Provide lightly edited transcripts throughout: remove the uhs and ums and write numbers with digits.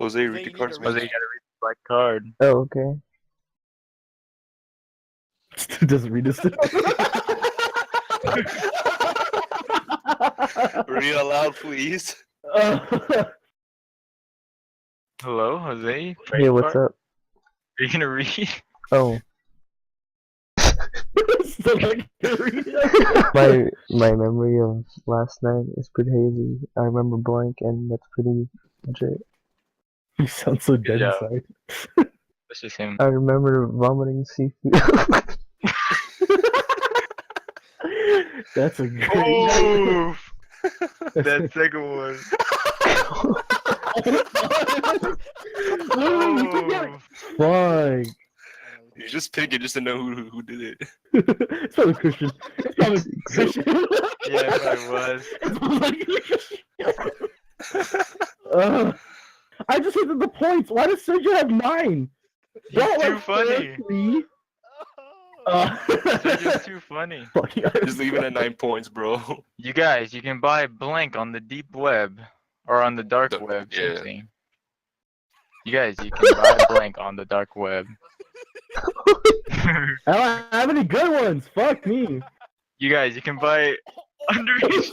Jose, read the you need cards. to Jose, read you gotta read the black card. Oh, okay. Just read this. Read aloud, please. Hello, Jose? Hey, what's up? Are you gonna read? Oh, Still not gonna read it. my memory of last night is pretty hazy. I remember blank, and that's pretty much it. You sound so dead job. inside. That's just him. I remember vomiting seafood. That's a great. Oh, that second one. Oh. Fuck. You just pick it just to know who did it. It's probably Christian. It's probably Christian. Yeah, it was. It's probably Christian. I just hated the points. Why does Sergio have 9? He's That too was funny. 3. Sergio's too funny. Just leave it at 9 points, bro. You guys, you can buy blank on the deep web or on the dark web. Yeah. Something. You guys, you can buy blank on the dark web. I don't have any good ones. Fuck me. You guys, you can buy underage.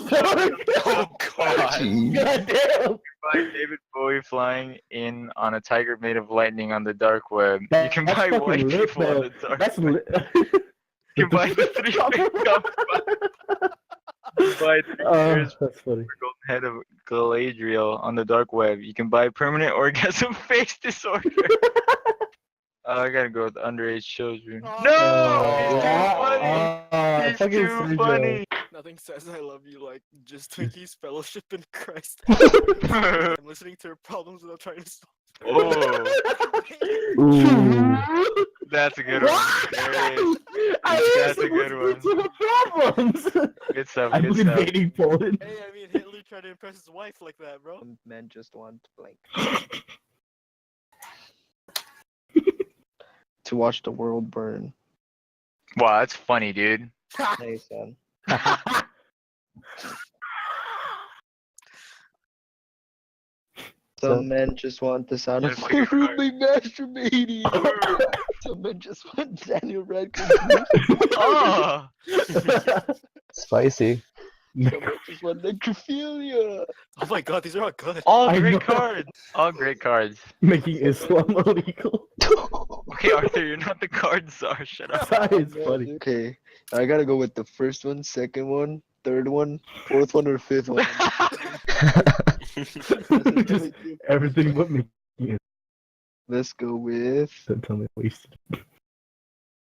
Oh god. God damn. Buy David Bowie flying in on a tiger made of lightning on the dark web. You can That's buy fucking white lit, people on man. the dark That's web. lit. You can buy the 3 You can buy 3 pairs That's funny. for golden head of Galadriel on the dark web. You can buy permanent orgasm face disorder. I gotta go with underage children. Oh, No! He's fucking too Sergio. funny! Nothing says I love you like just Twinkies fellowship in Christ. I'm listening to her problems without trying to solve. Oh, Ooh. that's a good one. Hey, that's a good one. Problems. Good stuff, I'm good stuff. invading Poland. Hey, I mean Hitler tried to impress his wife like that, bro. Men just want blank. To watch the world burn. Wow, that's funny, dude. Hey, son. Some men just want the sound of Yes, pick a card. rudely masturbating. Some men just want Daniel Radcliffe. Oh! Spicy. Some men just want necrophilia. Oh my god, these are all good. All I know. great cards. All great cards. Making Islam illegal. Okay, Arthur, you're not the card czar. Shut up. That is funny. Okay, I gotta go with the first one, second one, third one, fourth one, or fifth one. Just everything but making it. Let's go with Don't tell me wasted.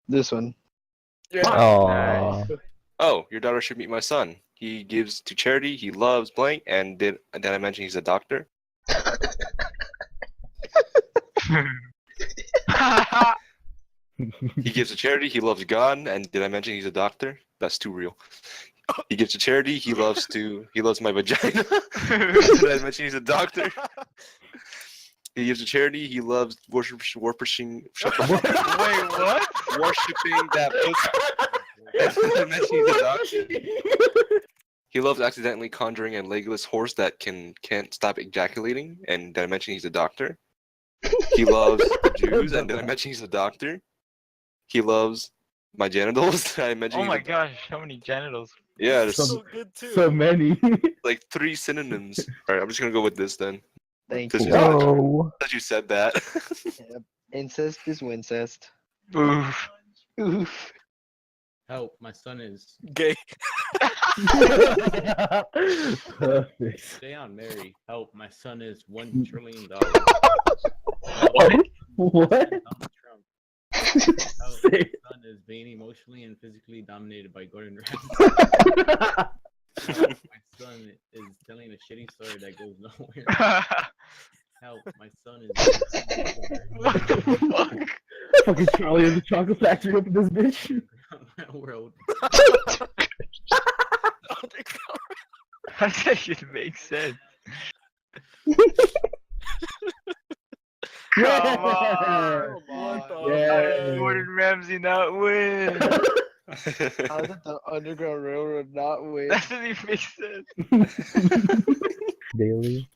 this one. Aww. Oh, your daughter should meet my son. He gives to charity, he loves blank, and did I mention he's a doctor? He gives to charity, he loves God, and did I mention he's a doctor? That's too real. He gives to charity, he loves my vagina. Did I mention he's a doctor? He gives to charity, he loves worshiping Wait, what? worshiping that pussy. Did I mention he's a doctor? He loves accidentally conjuring a legless horse that can't stop ejaculating, and did I mention he's a doctor? He loves the Jews, and did I mention he's a doctor? He loves my genitals. Did I mention Oh he's my a gosh, how many genitals? Yeah, there's Some- So good too. So many. like 3 synonyms. Alright, I'm just gonna go with this then. Thank This you. is- No. That you said that. Yep. Incest is wincest. Oof. Oof. Help, my son is. Gay. Perfect. Stay on Mary. Help, my son is $1 trillion. What? Donald Trump. Help, my son is being emotionally and physically dominated by Gordon Ramsay. My son is telling a shitty story that goes nowhere. Help, my son is. What the fuck? Fucking Charlie and the Chocolate Factory up in this bitch. World. How does that even make sense? Come on. What the Yeah. Gordon Ramsay not win. How did the Underground Railroad not win? That doesn't even make sense. Daily.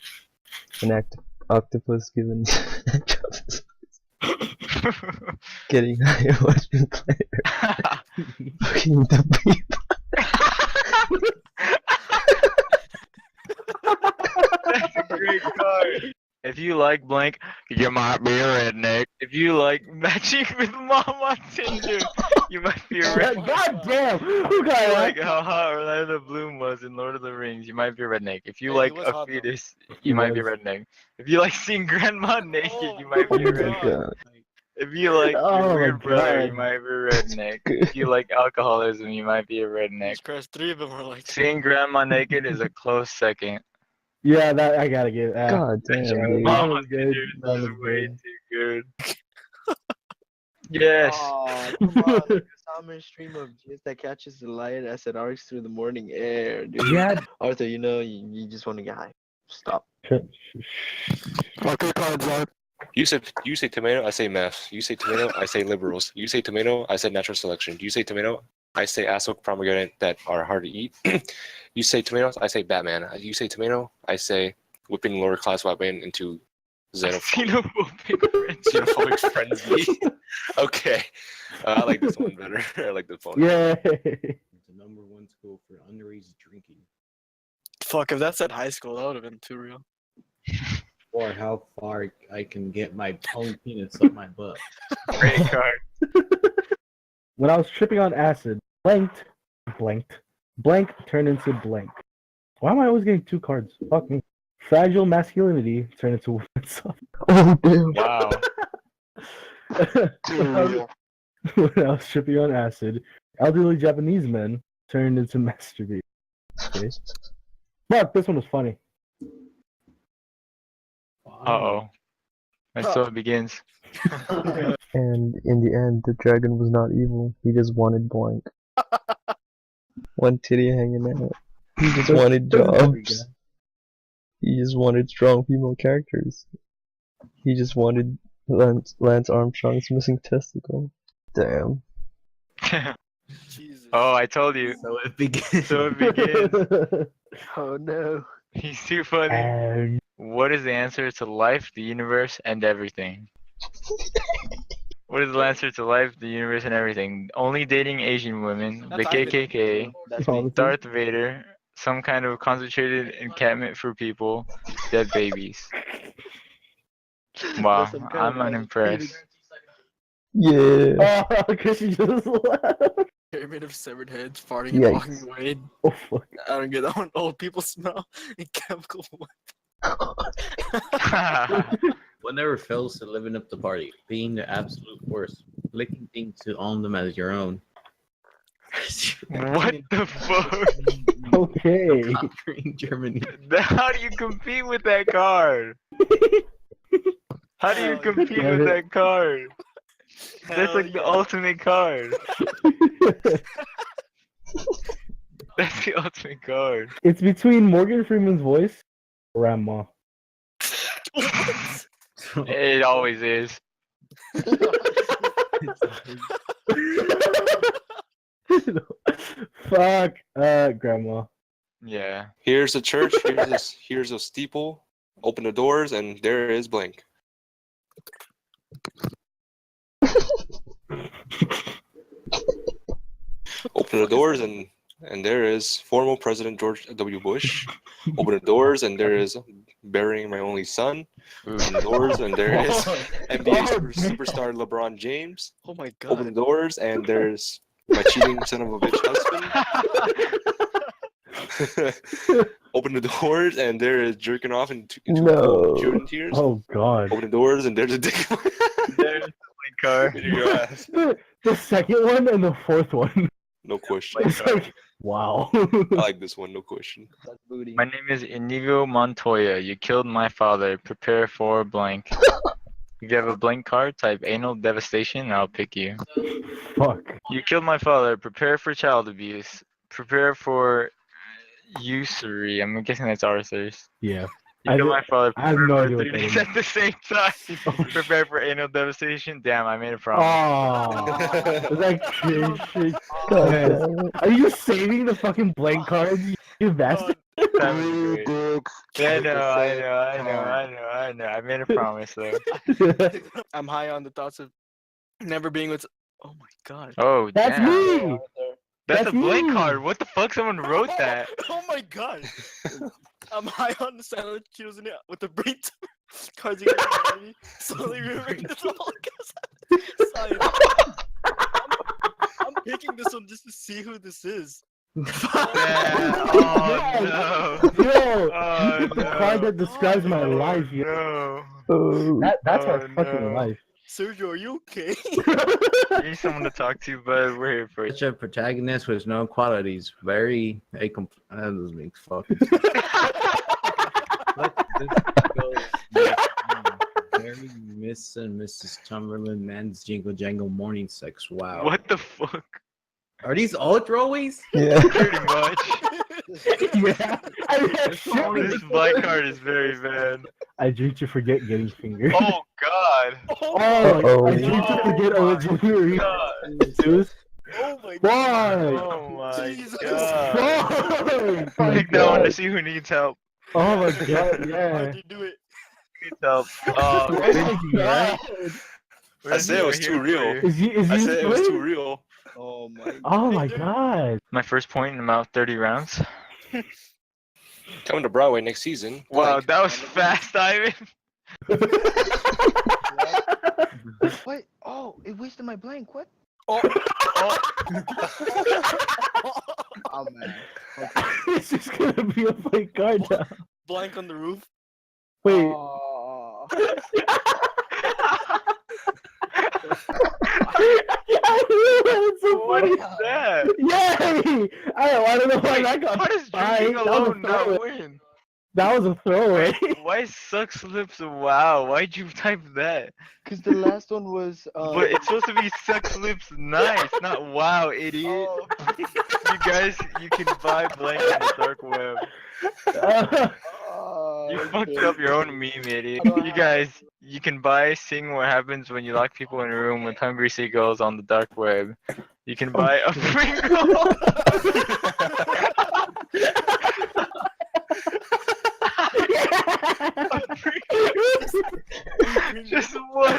Connect. octopus given getting high and watching Claire fucking the people. That's a great card. If you like blank, you might be a redneck. If you like matching with mom on Tinder, you might be a redneck. God damn! Who If got you that? like how hot Orlando Bloom was in Lord of the Rings, you might be a redneck. If you Hey, he like was a hot, though. fetus, He you might be a was. redneck. If you like seeing grandma naked, you might Oh be a my redneck. god. If you like Oh your my weird brother, you God. might be a redneck. If you like alcoholism, you might be a redneck. Jesus Christ, 3 of them are like. Seeing grandma naked is a close second. Yeah, that I gotta give. God damn, Matching with dude. That mom was on good. Tinder That is was way good. too good. Yes. Oh, come on. Like a summer stream of juice that catches the light as it arcs through the morning air, dude. Yeah. Arthur, you just want to get high. Stop. Fuck your cards out. You say tomato, I say math. You say tomato, I say liberals. You say tomato, I say natural selection. You say tomato, I say asshole pomegranate that are hard to eat. You say tomatoes, I say Batman. You say tomato, I say whipping lower class white man into xenophobic Xenophobic frenzy. Okay, I like this one better. I like this one. Yeah. It's the #1 school for underage drinking. Fuck, if that's at high school, that would have been too real. Or how far I can get my own penis up my butt. Great card. When I was tripping on acid, blank turned into blank. Why am I always getting 2 cards? Fuck me. Fragile masculinity turned into woman's soft. Oh damn. Wow. When I was tripping on acid, elderly Japanese men turned into masturbate. Okay. Fuck, this one was funny. Uh-oh. And so it begins. And in the end, the dragon was not evil. He just wanted blank. One titty hanging out. He just wanted jobs. He just wanted strong female characters. He just wanted Lance Armstrong's missing testicle. Damn. Jesus. Oh, I told you. So it begins. So it begins. Oh no. He's too funny. And What is the answer to life, the universe, and everything? What is the answer to life, the universe, and everything? Only dating Asian women, the That's Ivan. KKK, That's me. Darth Vader, some kind of concentrated encampment for people, dead babies. Wow, Some kind of I'm unimpressed. Yeah. oh, Chrissy just left. Pyramid of severed heads, farting and Yikes. walking away. Oh fuck. I don't get that one. Old people smell and chemical. What never fails to living up the party, being the absolute worst, licking things to own them as your own. What the fuck? Okay. Conquering Germany. How do you compete with that card? How do you Hell compete yeah. with that card? That's Hell like the yeah. ultimate card. That's the ultimate card. It's between Morgan Freeman's voice and Grandma. It always is. Fuck. Grandma. Yeah. Here's a church. Here's a steeple. Open the doors, and there is blank. Open the doors, and there is former President George W. Bush. Open the doors, and there is burying my only son. Open the doors, and there is NBA superstar LeBron James. Oh my Open the god. doors, and there's my cheating son of a bitch husband. Open the doors, and there is jerking off into No. children tears. Oh god. Open the doors, and there's a dick. There's my card. In your ass. The second one and the fourth one. No question. It's like, wow. I like this one. No question. That's booty. My name is Inigo Montoya. You killed my father. Prepare for blank. If you have a blank card, type anal devastation and I'll pick you. Fuck. You killed my father. Prepare for child abuse. Prepare for usury. I'm guessing that's Arthur's. Yeah. You I killed do- my father. I have Prepare no for idea what 3 that days is. at the same time. Prepare for anal devastation. Damn, I made a promise. Oh. Is that cringe shit? God Yes. damn it. Are you saving the fucking blank cards, you bastard? That was great. Yeah, I know. I know. I made a promise though. I'm high on the thoughts of never being with. Oh my god. Oh That's damn. me. That's a That's blank me. card. What the fuck? Someone wrote that. Oh my god. I'm high on the Silent Kills in it with the brain tumor. Cards you guys me. Slowly remembering the Holocaust. Sorry. I'm picking this one just to see who this is. Damn. Oh no. Yo, Oh the card no. that describes my life. Yo. No. Oh, That's Oh, my fucking no. life. Sergio, are you okay? You need someone to talk to, but we're here for Such you. a protagonist with no qualities. Very that doesn't make fucking Let this go. Very Miss and Mrs. Cumberland, man's jingle jangle morning sex. Wow. What the fuck? Are these all throwaways? yeah. Pretty much. Yeah. This black card is very bad. I drink to forget getting fingered. Oh god. Oh, Uh-oh. I drink to forget Oh my originally. God. Zeus. Oh my god. Why? Oh my Jesus. god. Why? Pick that one to see who needs help. Oh my god, yeah. How'd you do it? Needs help. Oh my god. I said it was too real. Is I he said it was playing? too real. Oh my. Oh my god. My first point in about 30 rounds. Coming to Broadway next season. Wow, Blank. that was fast, Ivan. What? Oh, it wasted my blank. What? Oh, Oh man. It's just gonna be a fake card now. Blank on the roof. Wait. Oh. That's so what funny. is that? Yay! I don't know why that got How does fine. drinking That was a alone not throwaway. win? That was a throwaway. Why sucks lips? Wow, why'd you type that? Cause the last one was. But it's supposed to be sucks lips nice, not wow, idiot. Oh. You guys, you can buy blank on the dark web. You fucked up your own meme, idiot. You guys, you can buy seeing what happens when you lock people in a room with hungry seagulls on the dark web. You can buy a Pringle. Just one.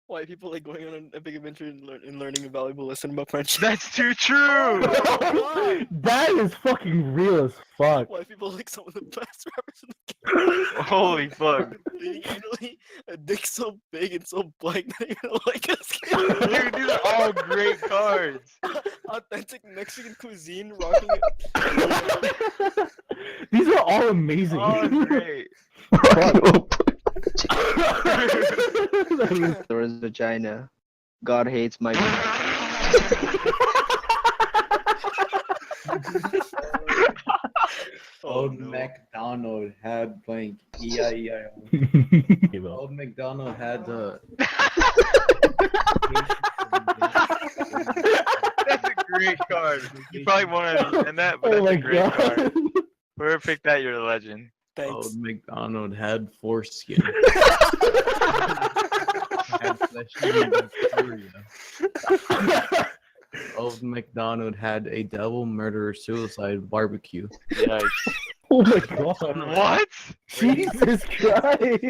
White people like going on a big adventure and, learning a valuable lesson about friendship. That's too true. That is fucking real as fuck. White people like some of the best rappers in the Holy fuck. game. Literally, a dick so big and so blank that you're gonna like us. Dude, these are all great cards. Authentic Mexican cuisine, rocking These are all amazing. All great. There was vagina. God hates my. Old MacDonald had blank. E-I-E-I-O. Old MacDonald had the. That's a great card. You probably won't understand that, but Oh that's my a great card. god. Whoever picked that, you're a legend. Thanks. Old MacDonald had foreskin. Had fleshy bacteria. Old MacDonald had a double murderer suicide barbecue. Yikes. Oh my god. What? Jesus Christ.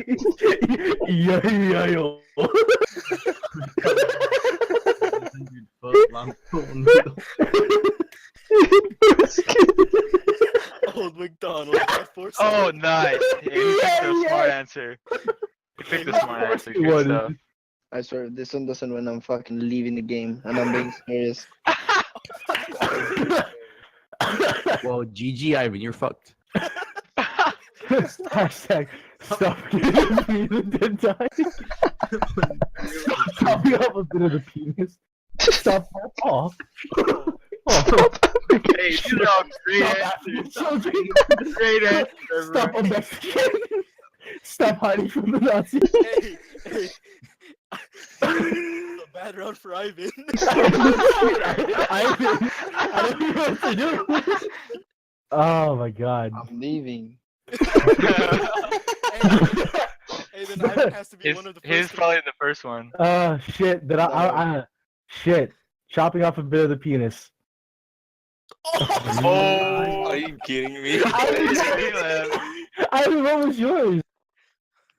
Yo. 100-foot long pool noodle. Old McDonald. Oh, nice. Yeah, you picked a Yeah, smart yeah. answer. You picked a smart answer. Good What? stuff. I swear, if this one doesn't win, I'm fucking leaving the game, and I'm being serious. Well, GG, Ivan, you're fucked. Hashtag stop giving me the dead time. Stop me up a bit of the penis. Stop off. Oh. Hey, these are all great answers. Children. Great answers, Stop everyone. a Mexican. Stop hiding from the Nazis. Hey, hey. A bad round for Ivan. I don't know what to do. Oh my god. I'm leaving. Hey, then Ivan has to be His, one of the his first. probably the first one. Shit. Shit. Chopping off a bit of the penis. Oh, Are you kidding me? I mean, what was yours?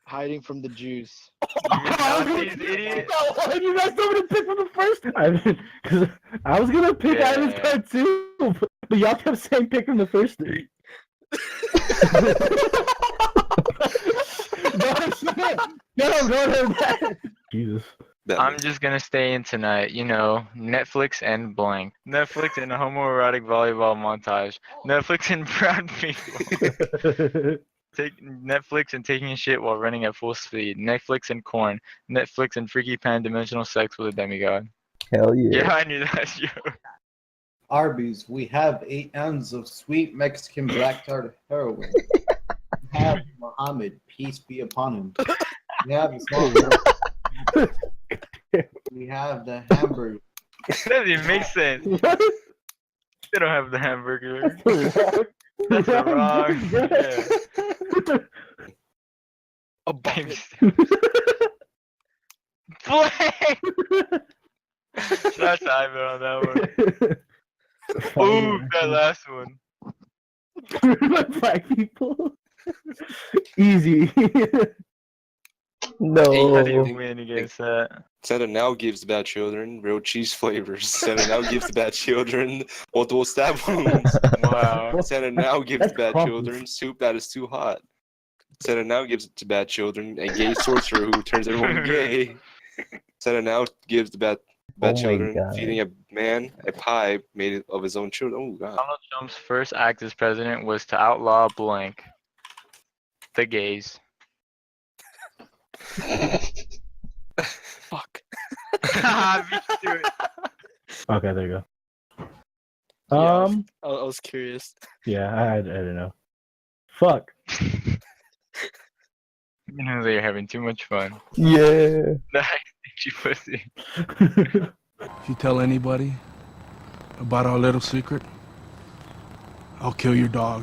Hiding from the Jews. Nazis, idiot. No, you guys told me to pick from the first. I mean, 'cause I was gonna pick Ivan's Yeah. card too, but y'all kept saying pick from the first three. No, Jesus. I'm just gonna stay in tonight, you know, Netflix and blank. Netflix and a homoerotic volleyball montage. Netflix and brown people. Take Netflix and taking a shit while running at full speed. Netflix and corn. Netflix and freaky pan-dimensional sex with a demigod. Hell yeah. Yeah, I knew that joke. Arby's, we have 8 ounces of sweet Mexican black tar heroin. We have Muhammad, peace be upon him. We have the small We have the hamburger. That doesn't even make sense. They don't have the hamburger. That's a wrong. Yeah. A bucket. Blank! That's Ivan on that one. Ooh, that last one. Black people. Easy. No. How do you win against that? Santa now gives bad children real cheese flavors. Santa now gives bad children multiple stab wounds. Wow. Santa now gives That's bad Krampus. children soup that is too hot. Santa now gives to bad children a gay sorcerer who turns everyone gay. Santa now gives the bad Oh my children God. feeding a man a pie made of his own children. Oh god. Donald Trump's first act as president was to outlaw blank. The gays. Fuck. Me too. Okay, there you go. Yeah, I was curious. Yeah, I don't know. Fuck. You know they're having too much fun. Yeah. Nice, you pussy. If you tell anybody about our little secret, I'll kill your dog.